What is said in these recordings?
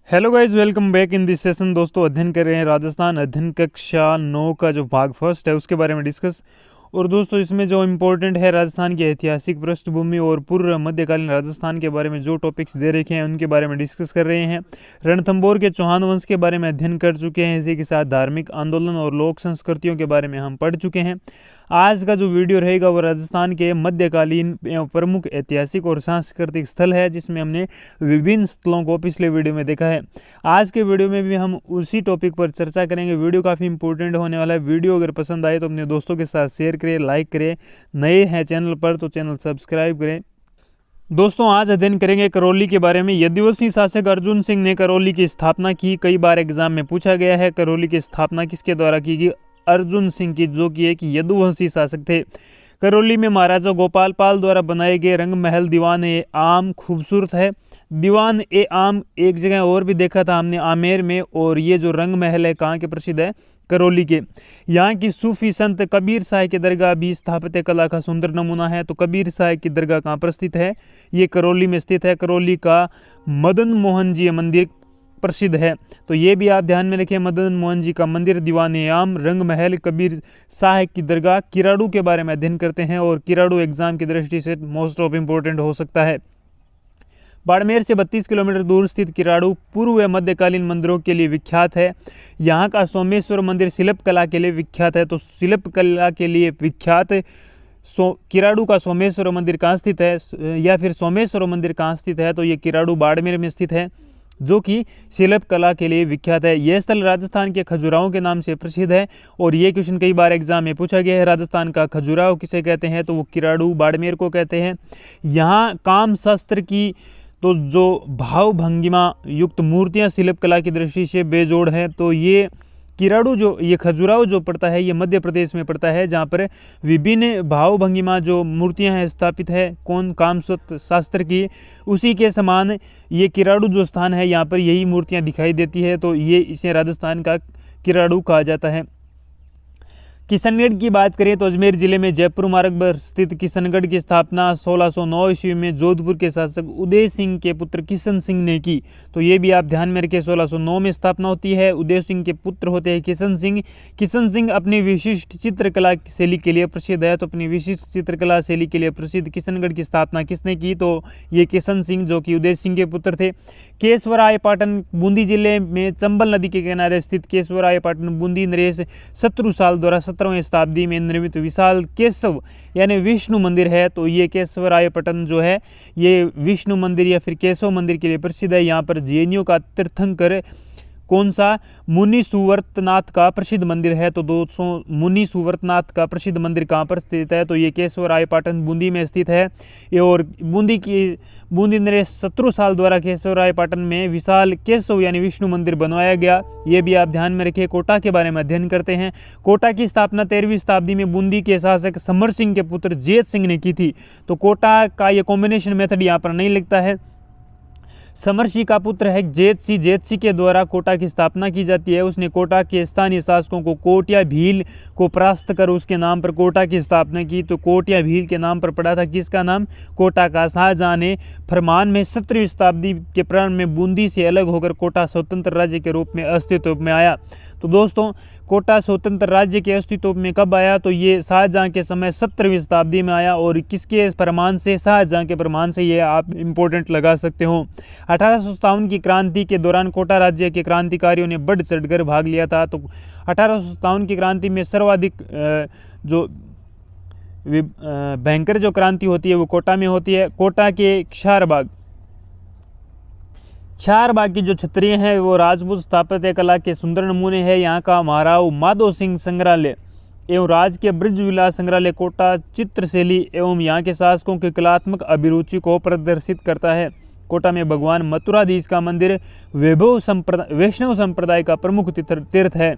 Hello guys, welcome back in this session. दोस्तों, अध्ययन कर रहे हैं राजस्थान अध्ययन कक्षा 9 का जो भाग फर्स्ट है उसके बारे में डिस्कस। और दोस्तों, इसमें जो इम्पोर्टेंट है राजस्थान की ऐतिहासिक पृष्ठभूमि और पूर्व मध्यकालीन राजस्थान के बारे में जो टॉपिक्स दे रखे हैं उनके बारे में डिस्कस कर रहे हैं। रणथंभौर के चौहान वंश के बारे में अध्ययन कर चुके हैं। इसी के साथ धार्मिक आंदोलन और लोक संस्कृतियों के बारे में हम पढ़ चुके हैं। आज का जो वीडियो रहेगा वो राजस्थान के मध्यकालीन प्रमुख ऐतिहासिक और सांस्कृतिक स्थल है, जिसमें हमने विभिन्न स्थलों को पिछले वीडियो में देखा है। आज के वीडियो में भी हम उसी टॉपिक पर चर्चा करेंगे। वीडियो काफ़ी इंपॉर्टेंट होने वाला है। वीडियो अगर पसंद आए तो अपने दोस्तों के साथ शेयर करें, लाइक करें। नए हैं चैनल पर तो चैनल सब्सक्राइब करें। दोस्तों, आज अध्ययन करेंगे करौली के बारे में। यदुवंशी शासक अर्जुन सिंह ने करौली की स्थापना की। कई बार एग्जाम में पूछा गया है करौली की स्थापना किसके द्वारा की गई। अर्जुन सिंह की, जो कि एक यदुवंशी शासक थे। करौली में महाराजा गोपाल पाल द्वारा बनाए गए रंग महल दीवान ए आम खूबसूरत है। दीवान ए आम एक जगह और भी देखा था हमने, आमेर में। और ये जो रंग महल है कहाँ के प्रसिद्ध है? करौली के। यहाँ की सूफी संत कबीर साहिब की दरगाह भी स्थापत्य कला का सुंदर नमूना है। तो कबीर साहिब की दरगाह कहाँ पर स्थित है? ये करौली में स्थित है। करौली का मदन मोहन जी मंदिर प्रसिद्ध है। तो ये भी आप ध्यान में रखें, मदन मोहन जी का मंदिर, दीवाने आम, रंग महल, कबीर साहिब की दरगाह। किराड़ू के बारे में अध्ययन करते हैं और किराड़ू एग्जाम की दृष्टि से मोस्ट ऑफ इम्पोर्टेंट हो सकता है। बाड़मेर से 32 किलोमीटर दूर स्थित किराड़ू पूर्व व मध्यकालीन मंदिरों के लिए विख्यात है। यहाँ का सोमेश्वर मंदिर शिल्प कला के लिए विख्यात है। तो शिल्प कला के लिए विख्यात किराड़ू का सोमेश्वर मंदिर कहाँ स्थित है, या फिर सोमेश्वर मंदिर कहाँ स्थित है? तो ये किराड़ू बाड़मेर में स्थित है, जो कि शिल्प कला के लिए विख्यात है। यह स्थल राजस्थान के खजुराहो के नाम से प्रसिद्ध है। और ये क्वेश्चन कई बार एग्जाम में पूछा गया है। राजस्थान का खजुराहो किसे कहते हैं? तो वो किराड़ू बाड़मेर को कहते हैं। यहाँ काम शास्त्र की तो जो भाव भंगिमा युक्त मूर्तियाँ शिल्प कला की दृष्टि से बेजोड़ हैं। तो ये किराड़ू जो ये खजुराहो जो पड़ता है ये मध्य प्रदेश में पड़ता है, जहाँ पर विभिन्न भाव भंगिमा जो मूर्तियां हैं स्थापित है कौन काम शास्त्र की, उसी के समान ये किराड़ू जो स्थान है यहाँ पर यही मूर्तियां दिखाई देती है। तो ये इसे राजस्थान का किराड़ू कहा जाता है। किशनगढ़ की बात करें तो अजमेर जिले में जयपुर मार्ग पर स्थित किशनगढ़ की स्थापना 1609 ईस्वी में जोधपुर के शासक उदय सिंह के पुत्र किशन सिंह ने की। तो ये भी आप ध्यान में रखें, 1609 में स्थापना होती है। उदय सिंह के पुत्र होते हैं किशन सिंह। किशन सिंह अपनी विशिष्ट चित्रकला शैली के लिए प्रसिद्ध है। तो अपनी विशिष्ट चित्रकला शैली के लिए प्रसिद्ध किशनगढ़ की स्थापना किसने की? तो ये किशन सिंह, जो कि उदय सिंह के पुत्र थे। केशवराय पाटन बूंदी जिले में चंबल नदी के किनारे स्थित केशवराय पाटन बूंदी नरेश शत्रुसाल द्वारा 17वीं शताब्दी में निर्मित विशाल केशव यानी विष्णु मंदिर है। तो ये केशवरायपटन जो है ये विष्णु मंदिर या फिर केशव मंदिर के लिए प्रसिद्ध है। यहाँ पर जैनियों का तीर्थंकर कौन सा? मुनि सुवर्तनाथ का प्रसिद्ध मंदिर है। तो 200 मुनि सुवर्तनाथ का प्रसिद्ध मंदिर कहाँ पर स्थित है? तो ये केशवरायपाटन बूंदी में स्थित है। ये और बूंदी नरेश शत्रुसाल द्वारा केशवरायपाटन में विशाल केशव यानी विष्णु मंदिर बनवाया गया। ये भी आप ध्यान में रखिए। कोटा के बारे में अध्ययन करते हैं। कोटा की स्थापना 13वीं शताब्दी में बूंदी के शासक समर सिंह के पुत्र जेत सिंह ने की थी। तो कोटा का ये कॉम्बिनेशन मेथड यहाँ पर नहीं लिखता है। समर सिंह का पुत्र है जेत सिंह के द्वारा कोटा की स्थापना की जाती है। उसने कोटा के स्थानीय शासकों को कोटिया भील को परास्त कर उसके नाम पर कोटा की स्थापना की। तो कोटिया भील के नाम पर पड़ा था किसका नाम? कोटा का। शाहजहां ने फरमान में 17वीं शताब्दी के प्रारंभ में बूंदी से अलग होकर कोटा स्वतंत्र राज्य के रूप में अस्तित्व में आया। तो दोस्तों, कोटा स्वतंत्र राज्य के अस्तित्व में कब आया? तो ये शाहजहां के समय 17वीं शताब्दी में आया। और किसके फरमान से? शाहजहां के फरमान से। ये आप इंपॉर्टेंट लगा सकते हो। 1857 की क्रांति के दौरान कोटा राज्य के क्रांतिकारियों ने बढ़ चढ़कर भाग लिया था। तो 1857 की क्रांति में सर्वाधिक जो भयंकर जो क्रांति होती है वो कोटा में होती है। कोटा के क्षारबाग की जो छतरियाँ हैं वो राजपूत स्थापत्य कला के सुंदर नमूने हैं। यहाँ का महाराव माधो सिंह संग्रहालय एवं राजकीय ब्रज विलास संग्रहालय कोटा चित्रशैली एवं यहाँ के शासकों की कलात्मक अभिरुचि को प्रदर्शित करता है। कोटा में भगवान मथुराधीश का मंदिर वैष्णव संप्रदाय का प्रमुख तीर्थ है।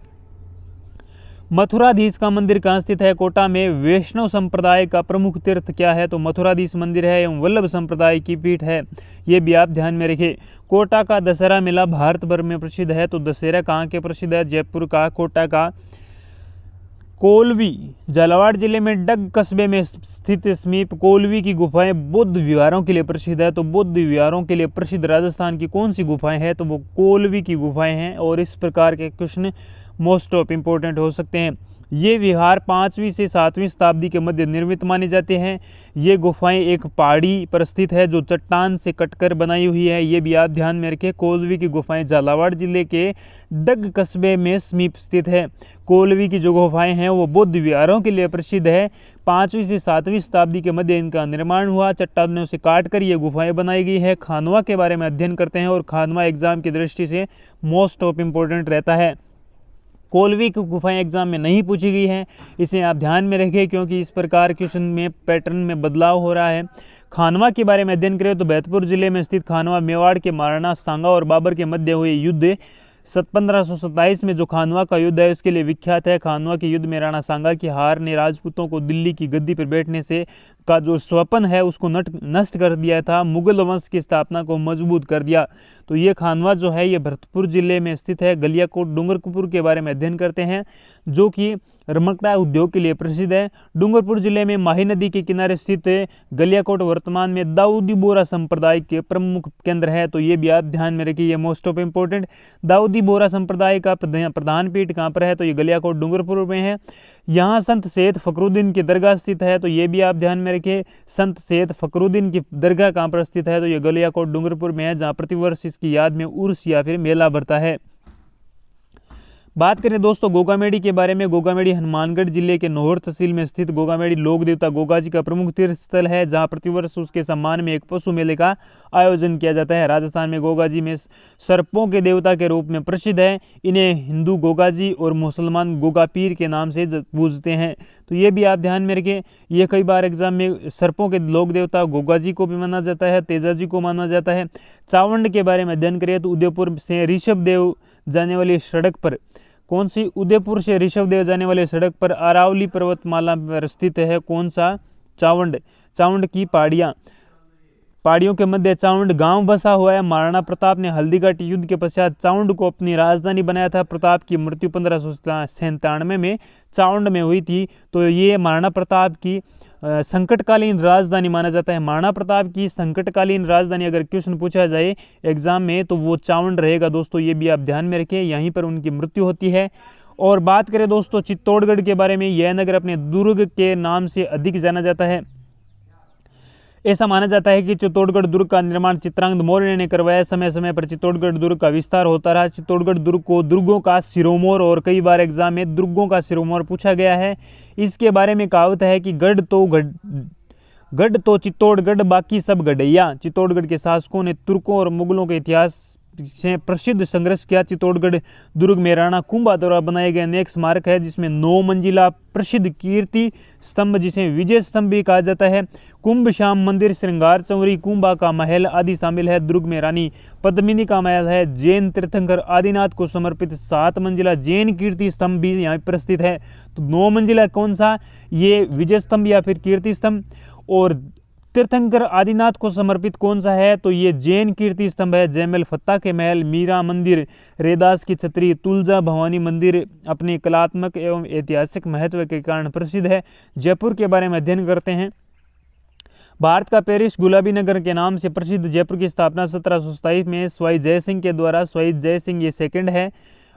मथुराधीश का मंदिर कहाँ स्थित है? कोटा में। वैष्णव संप्रदाय का प्रमुख तीर्थ क्या है? तो मथुराधीश मंदिर है एवं वल्लभ संप्रदाय की पीठ है। ये भी आप ध्यान में रखें। कोटा का दशहरा मेला भारत भर में प्रसिद्ध है। तो दशहरा कहाँ के प्रसिद्ध है? जयपुर का। कोलवी झालावाड़ जिले में डग कस्बे में स्थित समीप कोलवी की गुफाएं बौद्ध विहारों के लिए प्रसिद्ध है। तो बौद्ध विहारों के लिए प्रसिद्ध राजस्थान की कौन सी गुफाएं हैं, तो वो कोलवी की गुफाएं हैं। और इस प्रकार के क्वेश्चन मोस्ट ऑफ इम्पोर्टेंट हो सकते हैं। ये विहार 5वीं से 7वीं शताब्दी के मध्य निर्मित माने जाते हैं। ये गुफाएं एक पहाड़ी पर स्थित है जो चट्टान से कटकर बनाई हुई है। ये भी आप ध्यान में रखें। कोलवी की गुफाएं झालावाड़ जिले के डग कस्बे में समीप स्थित है। कोलवी की जो गुफाएं हैं वो बौद्ध विहारों के लिए प्रसिद्ध है। 5वीं से 7वीं शताब्दी के मध्य इनका निर्माण हुआ। चट्टानों से काटकर ये गुफाएं बनाई गई है। खानवा के बारे में अध्ययन करते हैं और खानवा एग्जाम की दृष्टि से मोस्ट ऑफ इम्पोर्टेंट रहता है। कोलवी की गुफाएं एग्जाम में नहीं पूछी गई हैं, इसे आप ध्यान में रखें क्योंकि इस प्रकार क्वेश्चन में पैटर्न में बदलाव हो रहा है। खानवा के बारे में अध्ययन करें तो बैतपुर जिले में स्थित खानवा मेवाड़ के महाराणा सांगा और बाबर के मध्य हुए युद्ध 1527 में जो खानवा का युद्ध है उसके लिए विख्यात है। खानवा के युद्ध में राणा सांगा की हार ने राजपूतों को दिल्ली की गद्दी पर बैठने से का जो स्वप्न है उसको नष्ट कर दिया था। मुगल वंश की स्थापना को मजबूत कर दिया। तो ये खानवा जो है ये भरतपुर जिले में स्थित है। गलियाकोट डूंगरपुर के बारे में अध्ययन करते हैं जो कि रमकड़ा उद्योग के लिए प्रसिद्ध है। डूंगरपुर जिले में माही नदी के किनारे स्थित गलियाकोट वर्तमान में दाऊदी बोरा संप्रदाय के प्रमुख केंद्र है। तो ये भी आप ध्यान में रखिए, ये मोस्ट ऑफ इम्पोर्टेंट। दाऊदी बोरा संप्रदाय का प्रधान पीठ कहाँ पर है, तो ये गलियाकोट डूंगरपुर में है। यहाँ संत सैयद फखरुद्दीन की दरगाह स्थित है। तो ये भी आप ध्यान में रखिए, संत सैयद फखरुद्दीन की दरगाह कहाँ पर स्थित है, तो ये गलियाकोट डूंगरपुर में है, जहाँ प्रतिवर्ष इसकी याद में उर्स या फिर मेला भरता है। बात करें दोस्तों गोगामेड़ी के बारे में। गोगामेड़ी हनुमानगढ़ जिले के नौहर तहसील में स्थित गोगामेड़ी लोक देवता गोगा जी का प्रमुख तीर्थ स्थल है, जहां प्रतिवर्ष उसके सम्मान में एक पशु मेले का आयोजन किया जाता है। राजस्थान में गोगा जी में सर्पों के देवता के रूप में प्रसिद्ध है। इन्हें हिंदू गोगा जी और मुसलमान गोगा पीर के नाम से पूजते हैं। तो ये भी आप ध्यान में रखें। ये कई बार एग्जाम में सर्पों के लोक देवता गोगा जी को भी माना जाता है, तेजा जी को माना जाता है। चावंड के बारे में अध्ययन करें तो उदयपुर से ऋषभ देव जाने वाली सड़क पर, कौन सी, उदयपुर से ऋषभ देव जाने वाले सड़क पर अरावली पर्वतमाला पर स्थित है कौन सा, चावंड। चावंड की पहाड़ियों के मध्य चावंड गांव बसा हुआ है। महाराणा प्रताप ने हल्दीघाटी युद्ध के पश्चात चावंड को अपनी राजधानी बनाया था। प्रताप की मृत्यु 1597 में चावंड में हुई थी। तो ये महाराणा प्रताप की संकटकालीन राजधानी माना जाता है। महाराणा प्रताप की संकटकालीन राजधानी अगर क्वेश्चन पूछा जाए एग्जाम में तो वो चावंड रहेगा दोस्तों, ये भी आप ध्यान में रखें। यहीं पर उनकी मृत्यु होती है। और बात करें दोस्तों चित्तौड़गढ़ के बारे में, यह नगर अपने दुर्ग के नाम से अधिक जाना जाता है। ऐसा माना जाता है कि चित्तौड़गढ़ दुर्ग का निर्माण चित्रांगद मौर्य ने करवाया। समय समय पर चित्तौड़गढ़ दुर्ग का विस्तार होता रहा। चित्तौड़गढ़ दुर्ग को दुर्गों का शिरोमोर, और कई बार एग्जाम में दुर्गों का शिरोमोर पूछा गया है। इसके बारे में कहावत है कि गढ़ तो चित्तौड़गढ़ बाकी सब गढ़ैया। चित्तौड़गढ़ के शासकों ने तुर्कों और मुगलों के इतिहास से प्रसिद्ध संघर्ष किया। चित्तौड़गढ़ दुर्ग में राणा कुंभा द्वारा बनाए गए अनेक स्मारक है, जिसमें 9 मंजिला प्रसिद्ध कीर्ति स्तंभ जिसे विजय स्तंभ भी कहा जाता है, कुंभ श्याम मंदिर, श्रृंगार चौरी, कुंभा का महल आदि शामिल है। दुर्ग में रानी पद्मिनी का महल है। जैन तीर्थंकर आदिनाथ को समर्पित 7 मंजिला जैन कीर्ति स्तंभ भी यहाँ पर स्थित है। तो 9 मंजिला कौन सा, ये विजय स्तंभ या फिर कीर्ति स्तंभ। और तीर्थंकर आदिनाथ को समर्पित कौन सा है, तो ये जैन कीर्ति स्तंभ है। जयमल फत्ता के महल, मीरा मंदिर, रेदास की छतरी, तुलजा भवानी मंदिर अपने कलात्मक एवं ऐतिहासिक महत्व के कारण प्रसिद्ध है। जयपुर के बारे में अध्ययन करते हैं। भारत का पेरिस गुलाबी नगर के नाम से प्रसिद्ध जयपुर की स्थापना 1727 में स्वाई जय सिंह के द्वारा, स्वाई जय सिंह ये सेकंड है,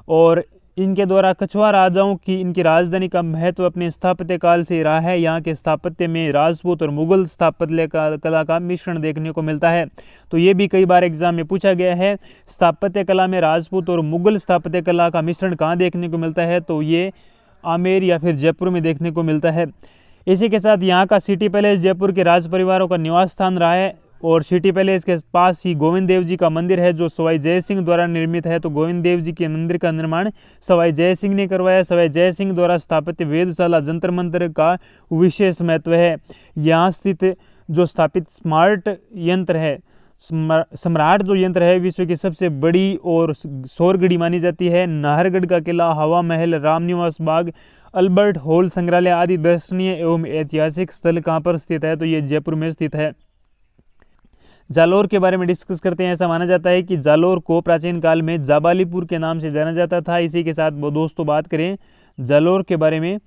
और इनके द्वारा कछुआ राजाओं की इनकी राजधानी का महत्व अपने स्थापत्य काल से रहा है। यहाँ के स्थापत्य में राजपूत और मुगल स्थापत्य कला का मिश्रण देखने को मिलता है। तो ये भी कई बार एग्जाम में पूछा गया है, स्थापत्य कला में राजपूत और मुगल स्थापत्य कला का मिश्रण कहाँ देखने को मिलता है, तो ये आमेर या फिर जयपुर में देखने को मिलता है। इसी के साथ यहाँ का सिटी पैलेस जयपुर के राज परिवारों का निवास स्थान रहा है, और सिटी पैलेस के पास ही गोविंद देव जी का मंदिर है जो सवाई जय सिंह द्वारा निर्मित है। तो गोविंद देव जी के मंदिर का निर्माण सवाई जय सिंह ने करवाया। सवाई जय सिंह द्वारा स्थापित वेधशाला जंतर मंतर का विशेष महत्व है। यहाँ स्थित जो स्थापित स्मार्ट यंत्र है, सम्राट जो यंत्र है, विश्व की सबसे बड़ी और शोरगढ़ी मानी जाती है। नाहरगढ़ का किला, हवा महल, रामनिवास बाग, अल्बर्ट हॉल संग्रहालय आदि दर्शनीय एवं ऐतिहासिक स्थल कहाँ पर स्थित है, तो ये जयपुर में स्थित है। जालोर के बारे में डिस्कस करते हैं। ऐसा माना जाता है कि जालोर को प्राचीन काल में जाबालीपुर के नाम से जाना जाता था। इसी के साथ दोस्तों बात करें जालोर के बारे में,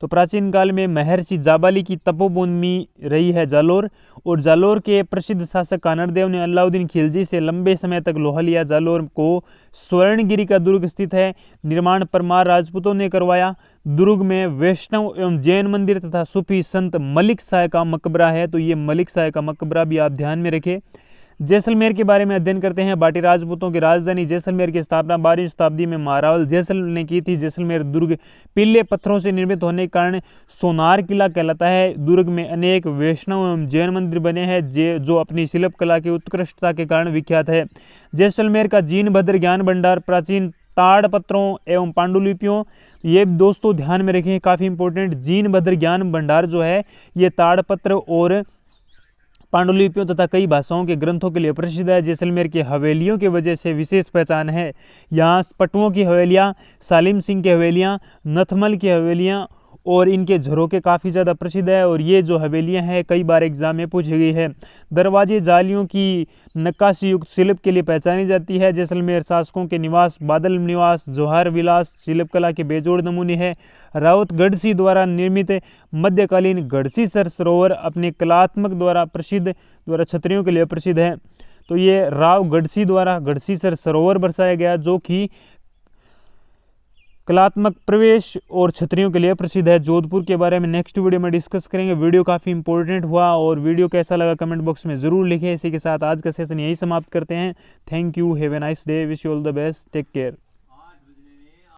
तो प्राचीन काल में महर्षि जाबाली की तपोभूमि रही है जालोर, और जालोर के प्रसिद्ध शासक कानरदेव ने अलाउद्दीन खिलजी से लंबे समय तक लोहा लिया। जालोर को स्वर्णगिरी का दुर्ग स्थित है। निर्माण परमार राजपूतों ने करवाया। दुर्ग में वैष्णव एवं जैन मंदिर तथा सूफी संत मलिक शाह का मकबरा है। तो ये मलिक शाह का मकबरा भी आप ध्यान में रखें। जैसलमेर के बारे में अध्ययन करते हैं। बाटी राजपूतों की राजधानी जैसलमेर की स्थापना 12वीं शताब्दी में महारावल जैसलमेर ने की थी। जैसलमेर दुर्ग पीले पत्थरों से निर्मित होने के कारण सोनार किला कहलाता है। दुर्ग में अनेक वैष्णव एवं जैन मंदिर बने हैं जो अपनी शिल्प कला की उत्कृष्टता के कारण विख्यात है। जैसलमेर का जीनभद्र ज्ञान भंडार प्राचीन ताड़पत्रों एवं पांडुलिपियों, ये दोस्तों ध्यान में रखें, काफ़ी इंपॉर्टेंट। जीनभद्र ज्ञान भंडार जो है ये ताड़पत्र और पांडुलिपियों तथा कई भाषाओं के ग्रंथों के लिए प्रसिद्ध है। जैसलमेर की हवेलियों की वजह से विशेष पहचान है। यहाँ पटुओं की हवेलियाँ, सालिम सिंह की हवेलियाँ, नथमल की हवेलियाँ और इनके झरोके काफ़ी ज़्यादा प्रसिद्ध है। और ये जो हवेलियाँ हैं कई बार एग्जाम में पूछी गई है। दरवाजे जालियों की नक्काशी युक्त शिल्प के लिए पहचानी जाती है। जैसलमेर शासकों के निवास, बादल निवास, जौहर विलास शिल्प कला के बेजोड़ नमूने हैं। राउत गढ़सी द्वारा निर्मित मध्यकालीन गढ़सीसर सरोवर अपने कलात्मक द्वारा छतरियों के लिए प्रसिद्ध है। तो ये राव गढ़सी द्वारा गढ़सीसर सरोवर बरसाया गया जो कि कलात्मक प्रवेश और छतरियों के लिए प्रसिद्ध है। जोधपुर के बारे में नेक्स्ट वीडियो में डिस्कस करेंगे। वीडियो काफ़ी इंपॉर्टेंट हुआ और वीडियो कैसा लगा कमेंट बॉक्स में ज़रूर लिखें। इसी के साथ आज का सेशन यही समाप्त करते हैं। Thank you, have a nice day, wish you all the best, take care.